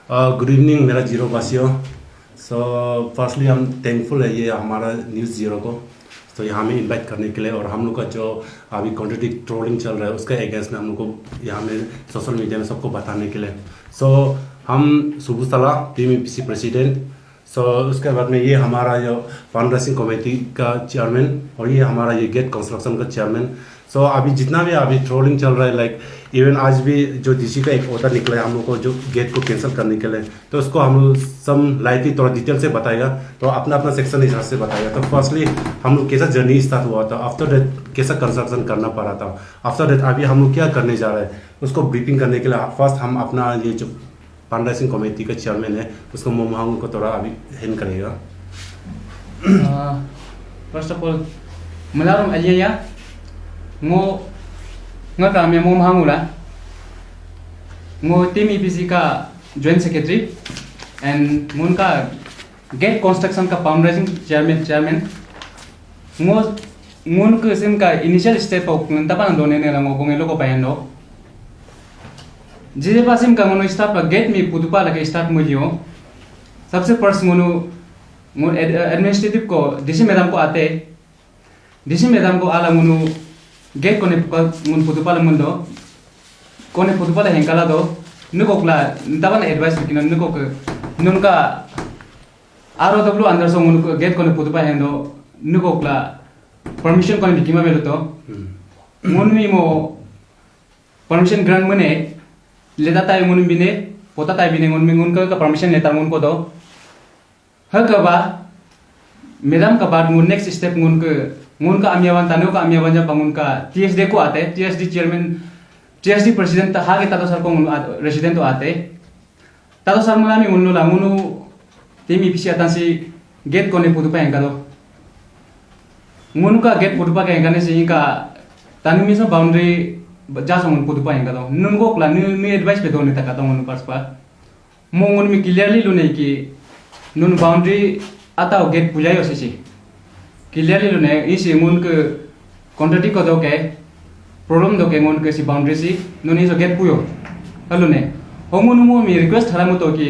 Good evening मेरा zero वासियों। So firstly हम थैंकफुल है ये हमारा न्यूज़ जीरो को तो यहाँ में इनवाइट करने के लिए, और हम लोग का जो अभी कॉन्ट्रेडिक्ट ट्रोलिंग चल रहा है उसके अगेंस्ट में हम लोग को यहाँ में सोशल मीडिया में सबको बताने के लिए। सो हम सुबह सलाह टीम ईपीसी प्रेसिडेंट। सो उसके बाद में ये हमारा जो फंड रेसिंग कमेटी का चेयरमैन और ये हमारा ये गेट कंस्ट्रक्शन का चेयरमैन। सो अभी जितना भी अभी ट्रोलिंग चल रहा है, लाइक इवन आज भी जो डीसी का एक ऑर्डर निकला है हम लोग को जो गेट को कैंसिल करने के लिए, तो उसको हम लोग सब लाइटली थोड़ा डिटेल से बताएगा, तो अपना अपना सेक्शन हिसाब से बताएगा। तो फर्स्टली हम लोग कैसा जर्नी स्टार्ट हुआ था, आफ्टर दैट कैसा कंस्ट्रक्शन करना पड़ा था, आफ्टर दैट अभी हम लोग क्या करने जा रहे हैं उसको ब्रीफिंग करने के लिए फर्स्ट हम अपना ये जो फंड रेसिंग कमेटी का चेयरमैन है उसको मोमहांग को थोड़ा अभी हैंड करेगा। First of all, melarum aja ngo kami mau mahangula ngo tim EPC ka joint secretary and ngun ka gate construction ka fundraising chairman ngo ngun ke sim ka initial step of ntapan done ne la ngo ngelo ko payando जे पासिम का ngono start pa gate mi putupa la ka start mulio सबसे first ngono administrative को DC madam को आते DC madam को आला मुनु gate कोने मुन पुतुपाला मुंदो कोने पुतुपाला हेंकाला दो नुकोकला तबन एडवाइस किनो नुकोक नुनका आरो डब्ल्यू अंदर सो मुनु गेट कोने पुतुपा हेंदो नुकोकला परमिशन कोने बिकिमा बेलो तो मुनमी मो परमिशन ग्रांट मने लेता ताई मुन बिने पोता ताई बिने मुन मिंगुन का परमिशन लेता मुन को दो हकबा मैडम का बाद मुन नेक्स्ट स्टेप मुन का अमियावन तानो का अमियावन जब मुन का टीएसडी को आते टीएसडी चेयरमैन टीएसडी प्रेसिडेंट हागे तातो सर को रेसिडेंट तो आते तातो सर मुना मी मुनु ला मुनु टीम ईपीसी आतासी गेट कोने पुतुपा हेंका दो मुनु का गेट पुतुपा के हेंका ने से का तानु मिसो बाउंड्री जा सो मुन पुतुपा हेंका दो नुन को क्ला नु एडवाइस पे दो ने तका तो मुनु पास पा मुन मी क्लियरली लुने की नुन बाउंड्री आता गेट पुजायो से क्लियरली लुने इसी मुन के कॉन्ट्रेक्ट को दो के प्रॉब्लम दो के मुन के सी बाउंड्री सी नुन इस गेट पुयो हलुने हो मुन मु मी रिक्वेस्ट हरा मुतो की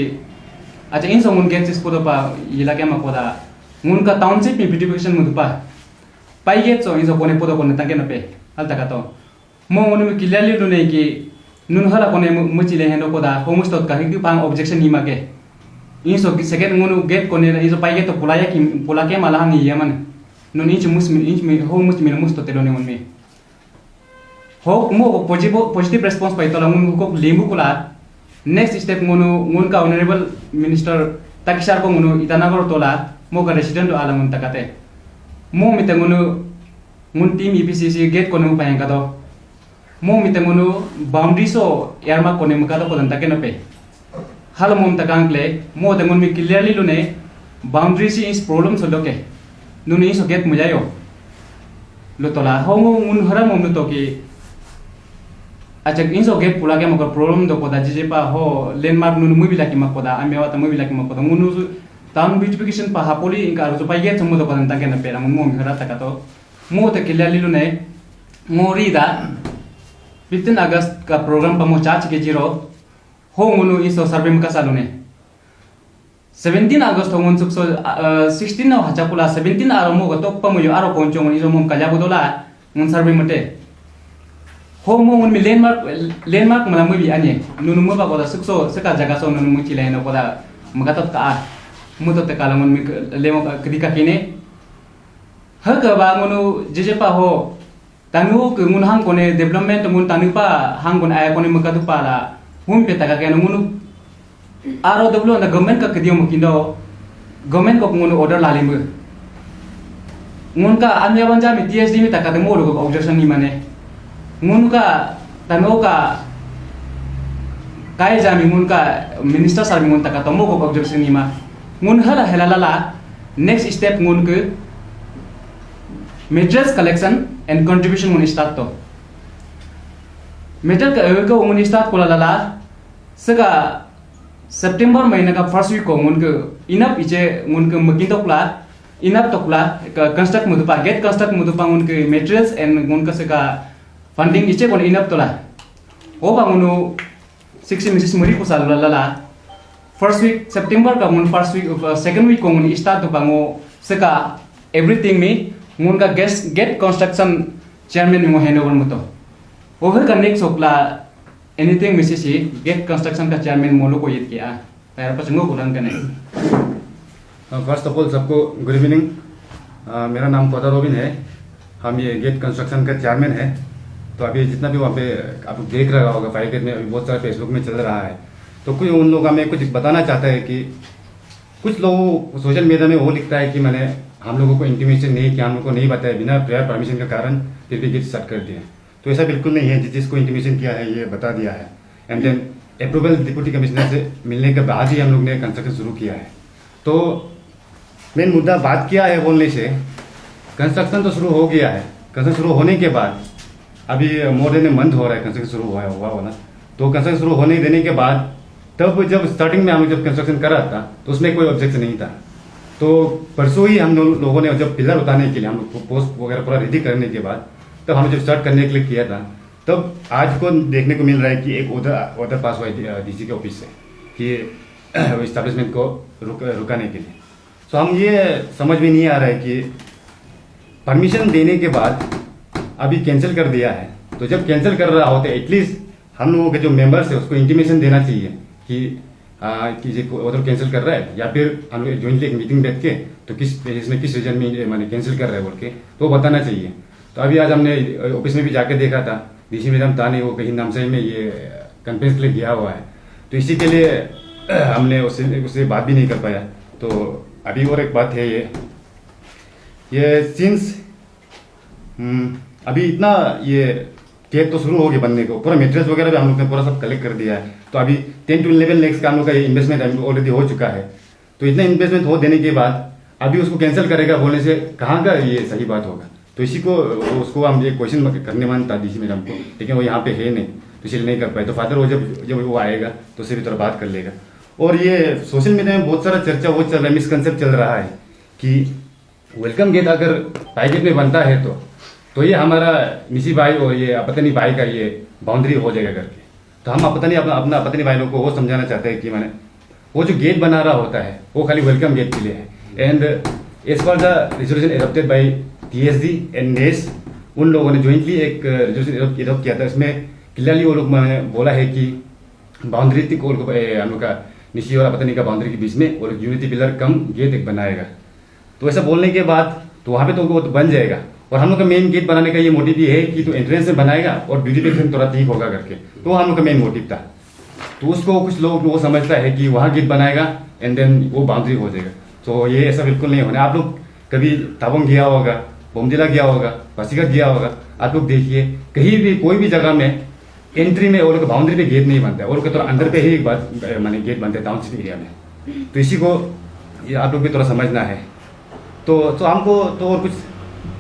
अच्छा इन सो मुन गेट सिस पुदो पा इला के मकोदा मुन का टाउनशिप में ब्यूटिफिकेशन मुदो पा पाई गेट सो इन सो कोने पुदो कोने तके न पे हल तका तो मो मुन मी क्लियरली लुने की नुन हला कोने मुचिले हेनो कोदा होमस तो का हिकु पांग ऑब्जेक्शन नी माके इन सो सेकंड मुनु गेट कोने इन सो पाई गेट तो पुला के माला हनी यमन नुन इंच में हो मुस में मुस तो तेरो ने में हो मो पॉजिटिव रिस्पांस पाई तो मुन को लेमु कोला नेक्स्ट स्टेप मुन का ऑनरेबल मिनिस्टर ताकिसार को मुनु इटानगर तोला मो का रेसिडेंट आला मुन तकाते मो मिते मुन टीम ईपीसी गेट कोने पाएगा तो मो मिते मुनु बाउंड्री सो एयरमा कोने मका तो कोदन तके न पे हाल मोम तकांगले मो ते मुन मी क्लियरली लुने बाउंड्री सी इस प्रॉब्लम सो लोके नुनी सो गेट मुजायो लो तोला हो मुन हरा मोम नु तो की अच्छा इन सो गेट पुला के मको प्रॉब्लम दो कोदा जे पा हो लैंडमार्क नु मुबी लाकी मकोदा आमेवा त मुबी लाकी मकोदा मुनु टाउन ब्यूटिफिकेशन पा हापोली इनका जो पाई गेट सम दो कोदन तके न पेरा मो हरा तका तो मो ते क्लियरली लुने मोरीदा 15 अगस्त का प्रोग्राम पा मो चाच के जीरो हो मुनु इस सर्वे में का सालुने 17 अगस्त हो मुन सुक्सो 16 ना हचाकुला 17 आरो मो गतो पमुयो आरो कोंचो मुन इजो मुम कजा बुदोला मुन सर्वे मते हो मो मुन मी लैंडमार्क मला मुबी आनी नुनु मो बागोदा सुक्सो सका जगा सो नुनु मुची लाइन कोदा मगतो का मुतो ते काला मुन मी लेमो कदिका किने हकबा मुनु जेजेपा हो तानु के मुन हांग कोने डेवलपमेंट मुन तानुपा हांग कोने आया कोने मकदु पाला मुन पे तका के मुनु आरो डब्ल्यू अंदा गवर्नमेंट का कदियो मकिंदो गवर्नमेंट को मुनु ऑर्डर लालिमु मुन का अन्य बंजा में टीएसडी में तका मोरो को ऑब्जेक्शन नि माने मुन का तनो का काय जामी मुन का मिनिस्टर सर मुन तका तो मोको ऑब्जेक्शन नि मा मुन हला हलाला नेक्स्ट स्टेप मुन के मेटेरियल्स कलेक्शन एंड कंट्रीब्यूशन मुन स्टार्ट तो मेटेरियल का मुन स्टार्ट कोला लाला सगा सितंबर महीने का फर्स्ट वीक को मुनके इनप इचे मुनके मकिन तो क्ला इनप तो क्ला कंस्ट्रक्ट मुदुपा गेट कंस्ट्रक्ट मुदुपा मुनके मटेरियल्स एंड मुनका सका फंडिंग इचे कोन इनप तोला ओ बा मुनु 60 मिसिस मुरी को साल लाला first week September ka mun first week second week ko mun start to bango seka everything me mun ka gate construction chairman mo handover mo to over ka next okla anything misisi gate construction का chairman mo lo को yit किया पैर पर चंगो गुलाम कने first of all सबको good evening. मेरा नाम further robin है। हम ये गेट कंस्ट्रक्शन का चेयरमैन है। तो अभी जितना भी वहाँ पे आप देख रहा होगा फाइव गेट में अभी बहुत सारा फेसबुक में चल रहा है। तो कोई उन लोगों में कुछ बताना चाहता है कि कुछ लोग सोशल मीडिया में वो लिखता है कि मैंने हम लोगों को इंटीमेशन नहीं किया, हम लोग को नहीं बताया, बिना प्रायर परमिशन के कारण फिर भी गेट स्टार्ट कर दिया। तो ऐसा बिल्कुल नहीं है। जिसको इंटीमेशन किया है ये बता दिया है and then approval deputy commissioner से मिलने के बाद ही हम लोग ने कंस्ट्रक्शन शुरू किया है। तो मेन मुद्दा बात किया है बोलने से, कंस्ट्रक्शन तो शुरू हो गया है। कंस्ट्रक्शन शुरू होने के बाद अभी मोर देन ए मंथ हो रहा है कंस्ट्रक्शन शुरू हुआ होना। तो कंस्ट्रक्शन शुरू होने देने के बाद तब जब स्टार्टिंग में हम जब कंस्ट्रक्शन कर रहा था तो उसमें कोई ऑब्जेक्शन नहीं था। तो परसों ही हम लोगों ने जब पिलर उतारने के लिए हम लोग पोस्ट वगैरह पूरा रेडी करने के बाद तब हम जब स्टार्ट करने के लिए किया था, तब आज को देखने को मिल रहा है कि एक ऑर्डर पास हुआ है डीसी के ऑफिस से कि इस्टेब्लिशमेंट को रुकाने के लिए। तो हम ये समझ में नहीं आ रहा है कि परमिशन देने के बाद अभी कैंसिल कर दिया है। तो जब कैंसिल कर रहा हो तो एटलीस्ट हम लोगों के जो मेंबर्स है उसको इंटीमेशन देना चाहिए कि ये ऑर्डर कैंसिल कर रहा है, या फिर हम लोग जॉइंटली एक मीटिंग बैठ के तो इसमें किस रीजन में मैंने कैंसिल कर रहा है बोल के तो बताना चाहिए। तो अभी आज हमने ऑफिस में भी जाके देखा था, डीसी मैडम था नहीं, वो कहीं नामसाई में ये कन्फ्रेंस के लिए गया हुआ है। तो इसी के लिए हमने उससे बात भी नहीं कर पाया। तो अभी और एक बात है ये सिंस अभी इतना ये केक तो शुरू हो गया बनने को, पूरा मेटेरियल्स वगैरह भी हम लोग ने पूरा सब कलेक्ट कर दिया है। तो अभी 10 to 11 lakhs का हम लोग का ये इन्वेस्टमेंट ऑलरेडी हो चुका है। तो इतना इन्वेस्टमेंट हो देने के बाद अभी उसको कैंसिल करेगा बोलने से कहाँ का ये सही बात होगा। तो इसी को उसको हम ये क्वेश्चन करने मन था डीसी मैडम को, लेकिन वो यहाँ पे है नहीं तो इसलिए नहीं कर पाए। तो फादर वो जब वो आएगा तो उससे भी थोड़ा बात कर लेगा। और ये सोशल मीडिया में बहुत सारा चर्चा वो चल रहा है, मिसकंसेप्ट चल रहा है कि वेलकम गेट अगर पाई गेट में बनता है तो ये हमारा निशी भाई और ये अपतनी भाई का ये बाउंड्री हो जाएगा करके। तो हम अपतनी अपना अपतनी भाई लोग को वो समझाना चाहते हैं कि मैंने वो जो गेट बना रहा होता है वो खाली वेलकम गेट के लिए है। And as per the resolution adopted by TSD and नेस, उन लोगों ने ज्वाइंटली एक रेजोल्यूशन एडॉप्ट किया था। इसमें क्लियरली वो लोग बोला है कि बाउंड्री तक हम लोग का निशी और अपतनी का बाउंड्री के बीच में और यूनिटी पिलर कम गेट एक बनाएगा। तो ऐसा बोलने के बाद तो वहाँ पे तो वो तो बन जाएगा। और हम लोग का मेन गेट बनाने का ये मोटिव ये है कि तो एंट्रेंस में बनाएगा और ब्यूटिफिकेशन थोड़ा ठीक होगा करके, तो हम लोग का मेन मोटिव था। तो उसको कुछ लोग वो समझता है कि वहाँ गेट बनाएगा एंड देन वो बाउंड्री हो जाएगा। तो ये ऐसा बिल्कुल नहीं होना। आप लोग कभी ताबोंग गया होगा, बोमदिला गया होगा, पासीघाट गया होगा, आप लोग देखिए कहीं भी कोई भी जगह में एंट्री में वो लोग बाउंड्री पे गेट नहीं बनता है, वो लोग थोड़ा अंदर पे ही एक बात माने गेट बनते हैं टाउनशिप एरिया में। तो इसी को ये आप लोग भी थोड़ा समझना है। तो हमको तो और कुछ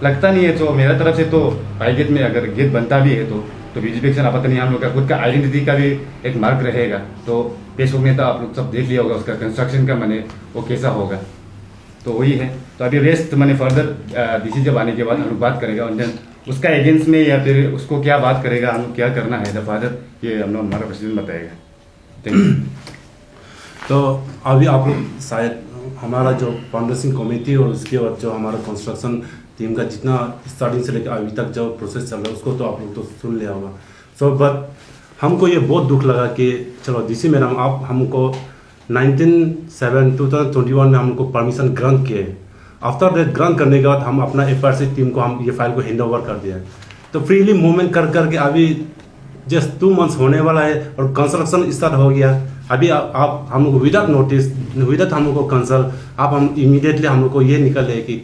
लगता नहीं है। तो मेरा तरफ से तो पाई गेट में अगर गेट बनता भी है तो ब्यूटिफिकेशन आपत्ति नहीं, हम लोग का खुद का आइडेंटिटी का भी एक मार्क रहेगा। तो फेसबुक में तो आप लोग सब देख लिया होगा उसका कंस्ट्रक्शन का मैंने वो कैसा होगा। तो वही है। तो अभी रेस्ट मैंने फर्दर डीसी जब आने के बाद हम लोग बात करेगा और देन उसका अगेंस्ट में या फिर उसको क्या बात करेगा, हम लोग क्या करना है द फादर, ये हम लोग हमारा प्रेसिडेंट बताएगा। Thank you. तो अभी आप लोग शायद हमारा जो फाउंडेशन कमेटी और उसके बाद जो हमारा कंस्ट्रक्शन टीम का जितना स्टार्टिंग से लेकर अभी तक जो प्रोसेस चल रहा है उसको तो आप लोग तो सुन लिया होगा। सो बट हमको ये बहुत दुख लगा कि चलो डीसी मैडम आप हमको 2021 में हमको परमिशन ग्रांट किए। आफ्टर दैट ग्रांट करने के बाद हम अपना FRC टीम को हम ये फाइल को हैंड ओवर कर दिया। तो फ्रीली मूवमेंट कर करके अभी जस्ट 2 months होने वाला है और कंस्ट्रक्शन स्टार्ट हो गया। अभी आप हम लोग विदाउट नोटिस विदाउट हम लोग को कंसल्ट आप हम इमीडिएटली हम लोग को ये निकल है कि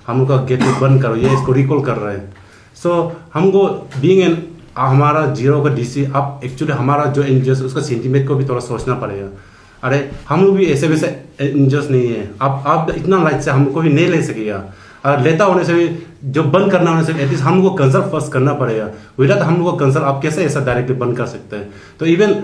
हम लोग का गेट बंद करो, ये इसको रिकॉल कर रहे हैं। सो हमको बीइंग एन हमारा जीरो का डीसी आप एक्चुअली हमारा जो इंजर्स उसका सेंटीमेंट को भी थोड़ा सोचना पड़ेगा। अरे हम लोग भी ऐसे वैसे इंजर्स नहीं है, आप इतना लाइट से हमको भी नहीं ले सकेगा। और लेता होने से भी जो बंद करना होने से एटलीस्ट हम लोग को कंसल्ट फर्स्ट करना पड़ेगा। विदाउट हम लोग को कंसल्ट आप कैसे ऐसा डायरेक्टली बंद कर सकते हैं। तो इवन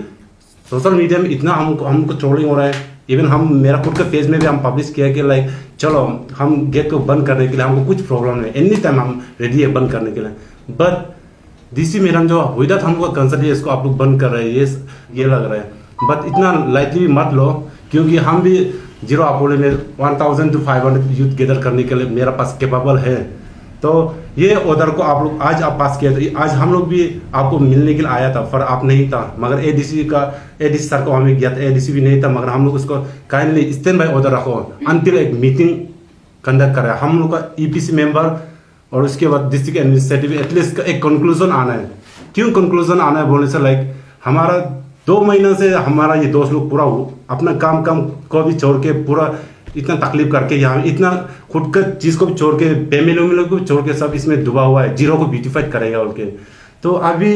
सोशल मीडिया में इतना हमको ट्रोलिंग हो रहा है। इवन हम मेरा खुद के पेज में भी हम पब्लिश किया कि लाइक चलो हम गेट को बंद करने के लिए हमको कुछ प्रॉब्लम नहीं, एनी टाइम हम रेडी है बंद करने के लिए। बट डीसी मैडम जो विदाउट हमको कंसल्ट इसको आप लोग बंद कर रहे हैं, ये लग रहा है। बट इतना लाइटली भी मत लो क्योंकि हम भी जीरो अपोलो में 1000 to 500 यूथ गैदर करने के लिए मेरा पास कैपेबल है। तो ये ऑर्डर को आप लोग आज आप पास किया, तो आज हम लोग भी आपको मिलने के लिए आया था, पर आप नहीं था। मगर एडीसी सर को हमें गया था, एडीसी भी नहीं था, मगर हम लोग उसको काइंडली स्टैंड बाय ऑर्डर रखो अंतिल एक मीटिंग कंडक्ट करें हम लोग का ईपीसी मेंबर, और उसके बाद डिस्ट्रिक्ट एडमिनिस्ट्रेटिव एटलीस्ट एक कंक्लूजन आना है। क्यों कंक्लूजन आना है बोलने से, लाइक हमारा 2 महीने से हमारा ये दोस्त लोग पूरा अपना काम को भी छोड़ के पूरा इतना तकलीफ करके यहाँ इतना खुद का चीज़ को भी छोड़ के फैमिली को भी छोड़ के सब इसमें डूबा हुआ है, जीरो को ब्यूटिफाइड करेगा बोल के। तो अभी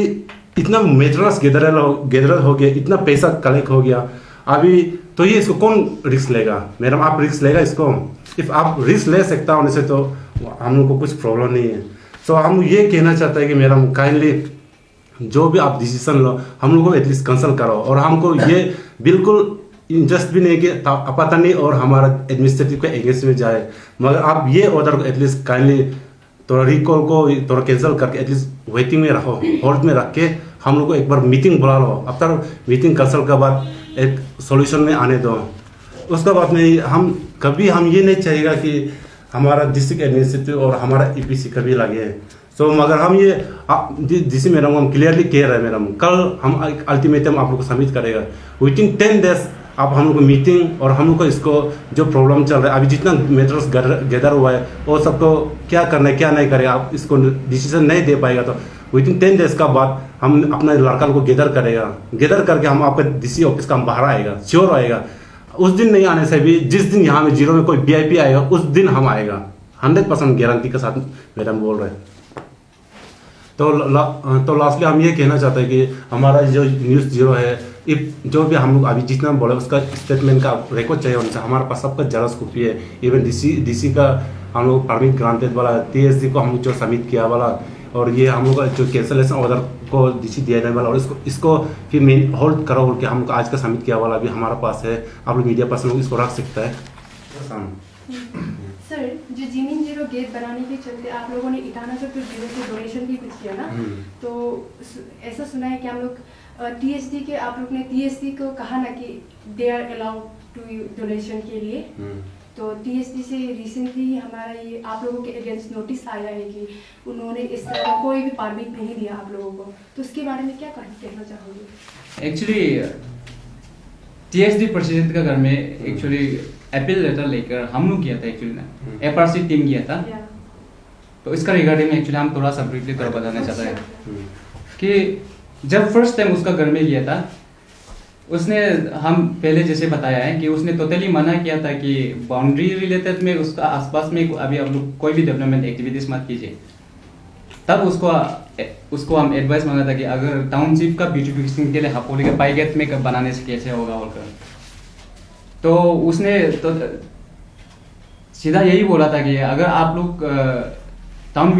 इतना मेटेरियल्स गैदर हो गया, इतना पैसा कलेक्ट हो गया अभी, तो ये इसको कौन रिस्क लेगा? मैडम आप रिस्क लेगा इसको? इफ आप रिस्क ले सकता होने से तो हम लोग को कुछ प्रॉब्लम नहीं है। सो हम ये कहना चाहते हैं कि मैडम काइंडली जो भी आप डिसीजन लो हम लोग को एटलीस्ट कंसल्ट करो, और हमको ये बिल्कुल इंटरेस्ट भी नहीं कि पता नहीं और हमारा एडमिनिस्ट्रेटिव के अगेंस्ट में जाए, मगर आप ये ऑर्डर को एटलीस्ट काइंडली थोड़ा रिकॉल को थोड़ा कैंसिल करके एटलीस्ट वेटिंग में रखो, होल्ड में रख के हम लोग को एक बार मीटिंग बुला लो। आफ्टर मीटिंग कंसल्ट के बाद एक सॉल्यूशन में आने दो। उसके बाद में हम ये नहीं चाहिएगा कि हमारा डिस्ट्रिक्ट एडमिनिस्ट्रेटिव और हमारा ईपीसी कभी लगे। सो मगर हम ये डीसी मैडम हम क्लियरली कह रहे हैं मैडम, कल हम अल्टीमेटम आप लोग को सबमिट करेगा विदिन 10 डेज। आप हम लोग को मीटिंग और हम लोग को इसको जो प्रॉब्लम चल रहा है अभी जितना मेटर्स गैदर हुआ है वो सबको क्या करना है क्या नहीं करेगा, आप इसको डिसीजन नहीं दे पाएगा तो विदिन 10 डेज का बाद हम अपना लड़का को गैदर करके हम आपका डीसी ऑफिस का हम बाहर आएगा, श्योर आएगा। उस दिन नहीं आने से भी जिस दिन यहाँ में जीरो में कोई वीआईपी आएगा उस दिन हम आएगा, 100% गारंटी के साथ मैडम बोल रहे हैं। तो लास्टली हम ये कहना चाहते हैं कि हमारा जो न्यूज़ जीरो है, इफ जो भी हम लोग अभी जितना बोले उसका स्टेटमेंट का रिकॉर्ड चाहिए उनसे, हमारे पास सबका जेरॉक्स कॉपी है। इवन डीसी का हम लोग परमिट ग्रांटेड वाला, टीएसडी को हम लोग जो सबमिट किया वाला, और ये हम लोग जो कैंसलेशन ऑर्डर को डीसी दिया जाने वाला, और इसको फिर मेन होल्ड करो बोल के हम लोग आज का सबमिट किया वाला भी हमारे पास है। आप लोग मीडिया पर्सन लोग इसको रख सकता है। सर, जो जीमीन जीरो गेट बनाने के चलते आप लोगों ने ईटानगर टू जीरो से डोनेशन भी कुछ किया ना, तो ऐसा सुना है कि हम लोग टीएसडी के आप लोग ने टीएसडी को कहा ना कि they are allowed to donation के लिए, तो टीएसडी से रिसेंटली हमारा ये आप लोगों के अगेंस्ट नोटिस आया है कि उन्होंने इस तरह का कोई भी परमिट नहीं दिया आप लोगों को, तो उसके बारे में क्या कहना चाहोगे? एक्चुअली टीएसडी प्रेसिडेंट का घर में एक्चुअली अपील लेटर लेकर हम लोग किया था, एक्चुअली ना एफआरसी टीम किया था। तो इसका रिगार्डिंग में एक्चुअली हम थोड़ा सा ब्रीफली थोड़ा बताना चाहते हैं कि जब फर्स्ट टाइम उसका घर में गया था उसने, हम पहले जैसे बताया है कि उसने टोटली मना किया था कि बाउंड्री रिलेटेड में उसका आसपास में अभी आप लोग कोई भी डेवलपमेंट एक्टिविटीज मत कीजिए। तब उसको हम एडवाइस मांगा था कि अगर टाउनशिप का ब्यूटिफिकेशन के लिए हापोली के पाईगेट में बनाने से कैसे होगा बोलकर, तो उसने तो सीधा यही बोला था कि अगर आप लोग टाउन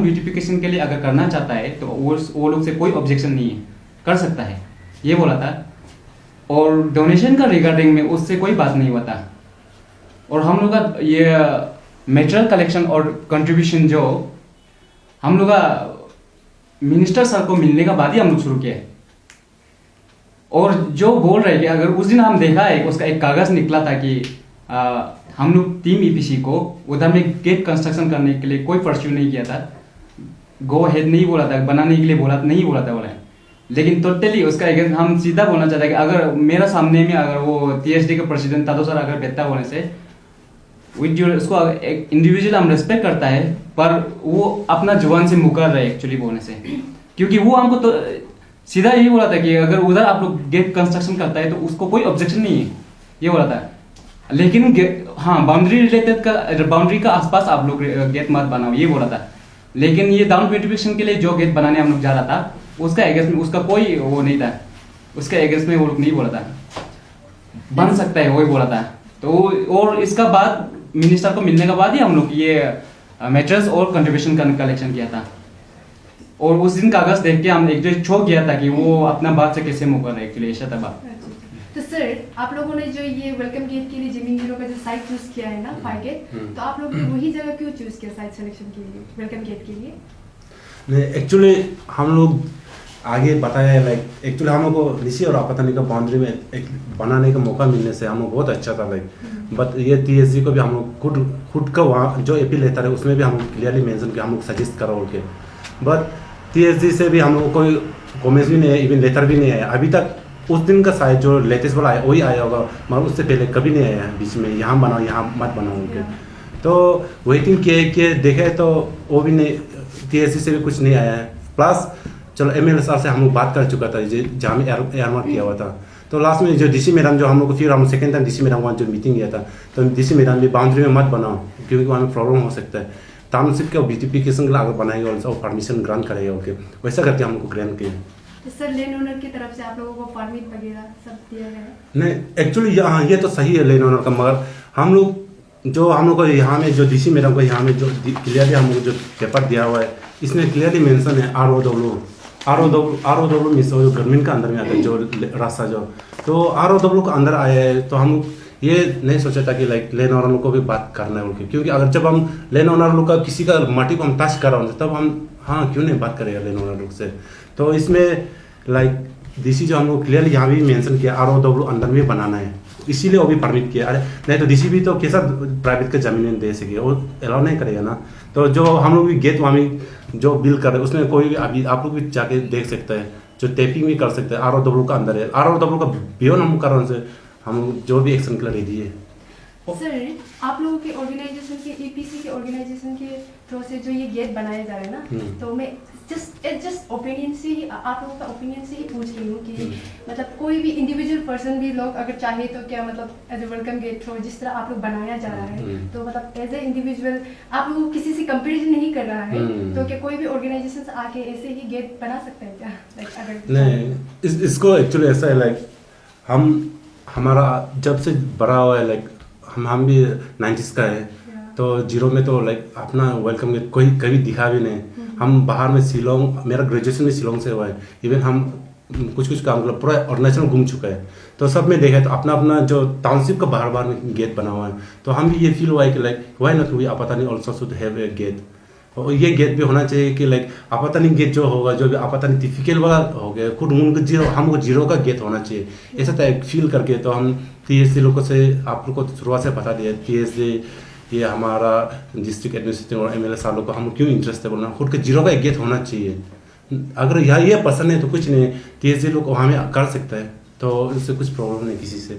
ब्यूटिफिकेशन के लिए अगर करना चाहता है तो वो लोग से कोई ऑब्जेक्शन नहीं है, कर सकता है, ये बोला था। और डोनेशन का रिगार्डिंग में उससे कोई बात नहीं हुआ था। और हम लोग का ये मेटेरियल कलेक्शन और कंट्रीब्यूशन जो हम लोग का मिनिस्टर सर को मिलने का बाद ही हम लोग शुरू किया है। और जो बोल रहे कि अगर उस दिन हम देखा है उसका एक कागज निकला था कि हम लोग टीम ईपीसी को उधर में गेट कंस्ट्रक्शन करने के लिए कोई परस्यू नहीं किया था, गो हेड नहीं बोला था, बनाने के लिए बोला बोला। लेकिन टोटली उसका अगेंस्ट हम सीधा बोलना चाहते हैं कि अगर मेरा सामने में अगर वो टीएसडी का प्रेसिडेंट तादो सर अगर बैठता होने से विद उसको एक इंडिविजुअल हम रेस्पेक्ट करता है, पर वो अपना जुबान से मुकर रहे एक्चुअली बोलने से, क्योंकि वो हमको तो सीधा यही बोला था कि अगर उधर आप लोग गेट कंस्ट्रक्शन करता है तो उसको कोई ऑब्जेक्शन नहीं है, ये बोला था। लेकिन हाँ, बाउंड्री रिलेटेड का बाउंड्री का आसपास आप लोग गेट मत बनाओ, ये बोला था। लेकिन ये डाउन ब्यूटिफिकेशन के लिए जो गेट बनाने हम लोग जा रहा था उसका अगेंस्ट में उसका कोई वो नहीं था, उसके अगेंस्ट में वो लोग नहीं बोला था, बन सकता है वही बोला था। तो और इसका बाद मिनिस्टर को मिलने के बाद ही हम लोग ये मेटेरियल्स और कंट्रीब्यूशन का कलेक्शन किया था। और उस दिन कागज देख के हम एक जो छोड़ गया था कि वो अपना बात से कैसे मुकर रहे एक्चुअली ऐसा था बात। तो सर, आप लोगों ने जो ये वेलकम गेट के लिए जीमीन जीरो का जो साइट चूज किया है ना, पाईगेट, तो आप लोग ने वही जगह क्यों चूज किया साइट सिलेक्शन के लिए, वेलकम गेट के लिए? नहीं, एक्चुअली हम लोग आगे बताया है लाइक एक्चुअली हम लोग को ऋषि और आपतानी का बाउंड्री में एक बनाने का मौका मिलने से हम लोग बहुत अच्छा था लाइक बट ये TSG को भी हम लोग खुद का वहाँ जो AP लेता है उसमें भी हम लोग क्लियरली मेंशन किया हम लोग सजेस्ट करो के बट TSG से भी हम लोग को कोई कॉमेंट्स भी नहीं है इवन लेटर भी नहीं आया अभी तक उस दिन का शायद जो लेटेस्ट वाला आया वही आया होगा मगर उससे पहले कभी नहीं आया बीच में यहाँ बनाओ यहाँ मत बनाओ के तो वेटिंग किए देखे तो वो भी नहीं TSG से भी कुछ नहीं आया है प्लस चलो MLA सर से हम लोग बात कर चुका था जहाँ में एयरमार्क किया हुआ था तो लास्ट में जो DC मैडम जो हम लोग को फिर हम सेकेंड टाइम DC मैडम वहाँ जो मीटिंग किया था तो DC मैडम भी बाउंड्री में मत बनाओ क्योंकि वहाँ में प्रॉब्लम हो सकता है टाउनशिप के BTPकेशन के लिए अगर बनाएगा और परमिशन ग्रांट करेगा ओके वैसा करके हम लोग को ग्रांट किया तो सर लैंड ओनर की तरफ से आप लोगों को परमिट वगैरह सब दिया गया है? नहीं एक्चुअली हाँ ये तो सही है लैंड ओनर का मगर हम लोग को यहाँ में जो DC मैडम को यहाँ में जो क्लियरली हम लोग जो पेपर दिया हुआ है इसमें क्लियरली मेंशन है ROW मीन्स जो गवर्नमेंट का अंदर में आता है जो रास्ता जो तो ROW का अंदर आया है तो हम ये नहीं सोचा था कि लाइक लैंड ओनर को भी बात करना है उनकी क्योंकि अगर जब हम लैंड ओनर लोग का किसी का माटी को हम टच कर रहे हैं तब हम हाँ क्यों नहीं बात करेगा लैंड ओनर लोग से तो इसमें लाइक DC जो हम लोग क्लियरली यहाँ भी मेंशन किया ROW अंदर में बनाना है इसीलिए वो भी परमिट किया अरे नहीं तो DC भी तो कैसा प्राइवेट का जमीन दे सके वो अलाउ नहीं करेगा ना तो जो हम लोग भी गेट वहाँ भी जो बिल कर रहे हैं उसमें कोई भी अभी आप लोग भी जाके देख सकते हैं जो टेपिंग भी कर सकते हैं ROW का अंदर है ROW का बियॉन्ड हम कर रहे हैं हम जो भी एक्शन के लिए रेडी है सर आप लोगों के ऑर्गेनाइजेशन के EPC के ऑर्गेनाइजेशन के थ्रू से जो ये गेट बनाया जा रहा है ना तो मैं जस्ट ओपिनियन से ही आप लोगों का ओपिनियन से ही पूछ रही हूँ कि मतलब कोई भी इंडिविजुअल पर्सन भी लोग अगर चाहे तो क्या मतलब as a welcome gate through जिस तरह आप लोग बनाया जा रहा है तो मतलब एज ए इंडिविजुअल आप लोग किसी से कंपेरिजन नहीं कर रहा है तो क्या कोई भी ऑर्गेनाइजेशन आके ऐसे ही गेट बना सकता है क्या लाइक अगर नहीं इसको एक्चुअली ऐसा है लाइक हम हमारा जब से बड़ा हुआ है लाइक हम भी 90s का है तो जीरो में तो लाइक अपना वेलकम गेट कोई कभी दिखा भी नहीं हम बाहर में शिलोंग मेरा ग्रेजुएशन भी शिलोंग से हुआ है इवन हम कुछ काम मतलब पूरा अरुणाचल घूम चुका है तो सब में देखा है तो अपना अपना जो टाउनशिप का बाहर में गेट बना हुआ है तो हम भी ये फील हुआ है कि like why not we Apatani also should have a gate और ये गेट भी होना चाहिए कि लाइक आपातानी गेट जो होगा जो भी आपातानी टिपिकल वाला हो गया खुद उनको हमको जीरो का गेट होना चाहिए ऐसा था फील करके तो हम TSG लोगों से आप लोग को शुरुआत से बता दिया TSG ये हमारा डिस्ट्रिक्ट एडमिनिस्ट्रेटिव और MLA सालों को हम क्यों इंटरेस्ट है बोलना खुद के जीरो का एक गेट होना चाहिए अगर ये पसंद है तो कुछ नहीं TSG लोग वहाँ में कर सकता है तो उससे कुछ प्रॉब्लम नहीं किसी से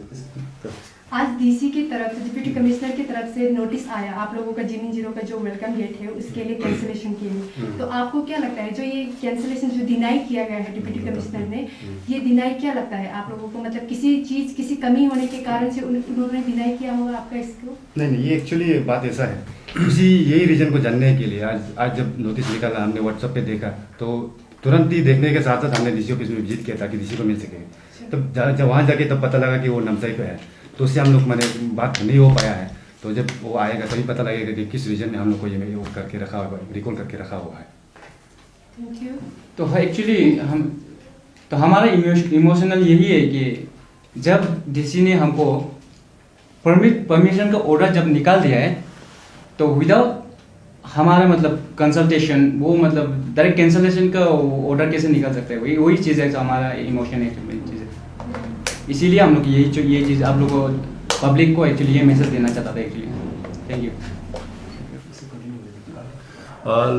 तो। आज DC की तरफ से डिप्टी कमिश्नर की तरफ से नोटिस आया आप लोगों का जिमिन जीरो का जो वेलकम गेट है उसके लिए कैंसिलेशन के लिए तो आपको क्या लगता है जो ये कैंसिलेशन जो डिनाई किया गया है डिप्टी कमिश्नर ने ये डिनाई क्या लगता है आप लोगों को मतलब किसी कमी होने के कारण से उन्होंने डिनाई किया होगा आपका इसको नहीं ये एक्चुअली बात ऐसा है उसी यही रीजन को जानने के लिए आज जब नोटिस निकाला हमने व्हाट्सएप पे देखा तो तुरंत ही देखने के साथ साथ हमने DC ऑफिस में विजिट किया ताकि DC को मिल सके तब जब वहाँ जाके तब पता लगा कि वो नमसाई पे है तो उससे हम लोग मैंने बात नहीं हो पाया है तो जब वो आएगा तभी पता लगेगा कि किस रीजन में हम लोग को ये वो करके रखा हुआ है रिकॉल करके रखा हुआ है थैंक यू तो एक्चुअली हमारा इमोशनल यही है कि जब DC ने हमको परमिशन का ऑर्डर जब निकाल दिया है तो विदाउट हमारा मतलब कंसल्टेशन वो मतलब डायरेक्ट कैंसलेशन का ऑर्डर कैसे निकल सकता है वही चीज़ है हमारा इमोशन है चीज़ है इसीलिए हम लोग ये चीज़ आप लोगों को पब्लिक को एक्चुअली ये मैसेज देना चाहता था actually thank you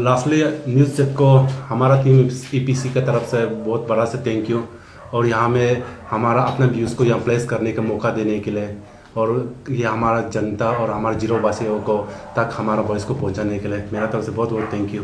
lastly news check को हमारा टीम EPC की तरफ से बहुत बड़ा से थैंक यू और यहाँ में हमारा अपना व्यूज़ को यहाँ प्लेस करने का मौका देने के लिए और ये हमारा जनता और हमारे जीरो वासियों को तक हमारा वॉइस को पहुँचाने के लिए मेरा तरफ से बहुत बहुत थैंक यू